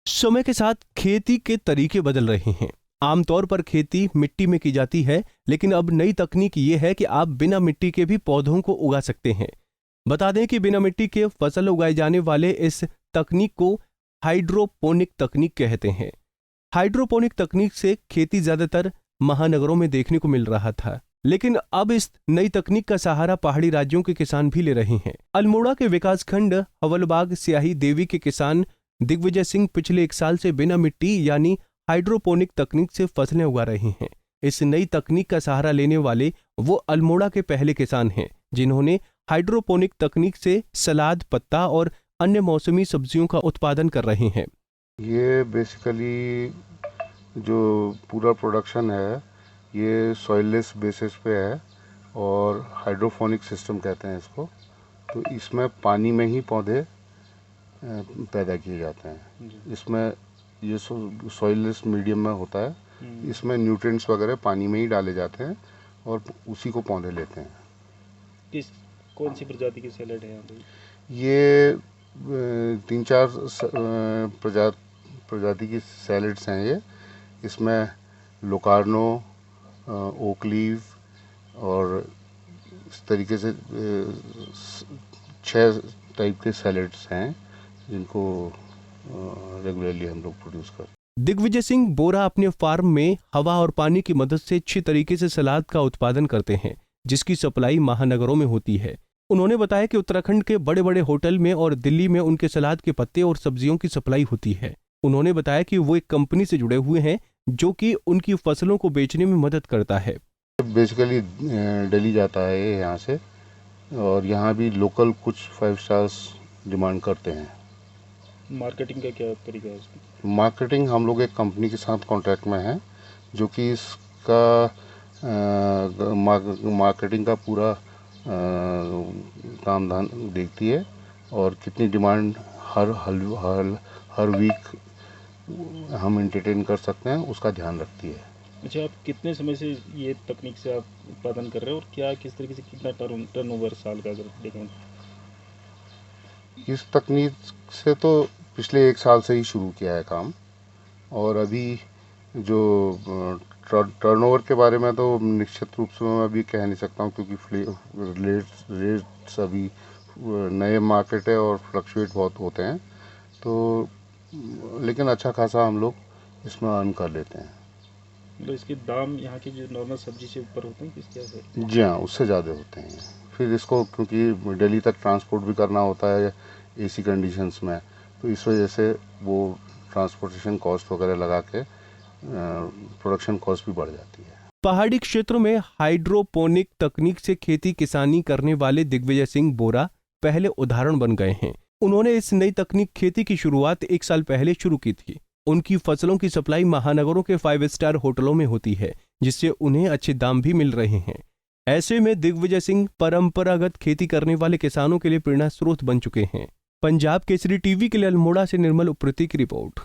समय के साथ खेती के तरीके बदल रहे हैं। आमतौर पर खेती मिट्टी में की जाती है, लेकिन अब नई तकनीक ये है कि आप बिना मिट्टी के भी पौधों को उगा सकते हैं। बता दें कि बिना मिट्टी के फसल उगाए जाने वाले इस तकनीक को हाइड्रोपोनिक तकनीक कहते हैं। हाइड्रोपोनिक तकनीक से खेती ज्यादातर महानगरों में देखने को मिल रहा था, लेकिन अब इस नई तकनीक का सहारा पहाड़ी राज्यों के किसान भी ले रहे हैं। अल्मोड़ा के विकासखंड हवलबाग स्याही देवी के किसान दिग्विजय सिंह पिछले 1 साल से बिना मिट्टी यानी हाइड्रोपोनिक तकनीक से फसलें उगा रहे हैं। इस नई तकनीक का सहारा लेने वाले वो अल्मोड़ा के पहले किसान हैं जिन्होंने हाइड्रोपोनिक तकनीक से सलाद, पत्ता और अन्य मौसमी सब्जियों का उत्पादन कर रहे हैं। ये बेसिकली जो पूरा प्रोडक्शन है ये सॉइललेस बेसिस पे है और हाइड्रोपोनिक सिस्टम कहते हैं इसको। तो इसमें पानी में ही पौधे पैदा किए जाते हैं। इसमें ये सॉइललेस मीडियम में होता है। इसमें न्यूट्रिएंट्स वगैरह पानी में ही डाले जाते हैं और उसी को पौधे लेते हैं। कौन सी प्रजाति की सैलेड है यहाँ पे? ये 3-4 प्रजाति की सैलेड्स हैं ये। इसमें लोकार्नो, ओकलीव और इस तरीके से 6 टाइप के सैलेड्स हैं जिनको रेगुलरली हम लोग प्रोड्यूस करते हैं। दिग्विजय सिंह बोरा अपने फार्म में हवा और पानी की मदद से अच्छी तरीके से सलाद का उत्पादन करते हैं, जिसकी सप्लाई महानगरों में होती है। उन्होंने बताया कि उत्तराखंड के बड़े बड़े होटल में और दिल्ली में उनके सलाद के पत्ते और सब्जियों की सप्लाई होती है। उन्होंने बताया कि वो एक कंपनी से जुड़े हुए हैं जो कि उनकी फसलों को बेचने में मदद करता है। बेसिकली दिल्ली जाता है ये यहाँ से, और यहाँ भी लोकल कुछ 5 स्टार्स डिमांड करते हैं। मार्केटिंग का क्या तरीका है इसमें? मार्केटिंग हम लोग एक कंपनी के साथ कॉन्ट्रैक्ट में हैं जो कि इसका मार्केटिंग का पूरा काम धाम देखती है और कितनी डिमांड हर वीक हम एंटरटेन कर सकते हैं उसका ध्यान रखती है। अच्छा, आप कितने समय से ये तकनीक से आप उत्पादन कर रहे हो और क्या किस तरीके से कितना टर्नओवर साल का अगर देखें? इस तकनीक से तो पिछले 1 साल से ही शुरू किया है काम, और अभी जो टर्नओवर के बारे में तो निश्चित रूप से मैं अभी कह नहीं सकता हूँ क्योंकि रेट्स अभी नए मार्केट है और फ्लक्चुएट बहुत होते हैं, तो लेकिन अच्छा खासा हम लोग इसमें अर्न कर लेते हैं। मतलब इसके दाम यहाँ की जो नॉर्मल सब्जी से ऊपर होते हैं किस क्या है? जी हाँ, उससे ज़्यादा होते हैं। फिर इसको क्योंकि दिल्ली तक ट्रांसपोर्ट भी करना होता है एसी कंडीशंस में, तो इस वजह से वो ट्रांसपोर्टेशन कॉस्ट वगैरह लगा के प्रोडक्शन कॉस्ट भी बढ़ जाती है। पहाड़ी क्षेत्रों में हाइड्रोपोनिक तकनीक से खेती किसानी करने वाले दिग्विजय सिंह बोरा पहले उदाहरण बन गए हैं। उन्होंने इस नई तकनीक खेती की शुरुआत 1 साल पहले शुरू की थी। उनकी फसलों की सप्लाई महानगरों के 5 स्टार होटलों में होती है, जिससे उन्हें अच्छे दाम भी मिल रहे हैं। ऐसे में दिग्विजय सिंह परंपरागत खेती करने वाले किसानों के लिए प्रेरणा स्रोत बन चुके हैं। पंजाब केसरी टीवी के लिए अल्मोड़ा से निर्मल उप्रेती की रिपोर्ट।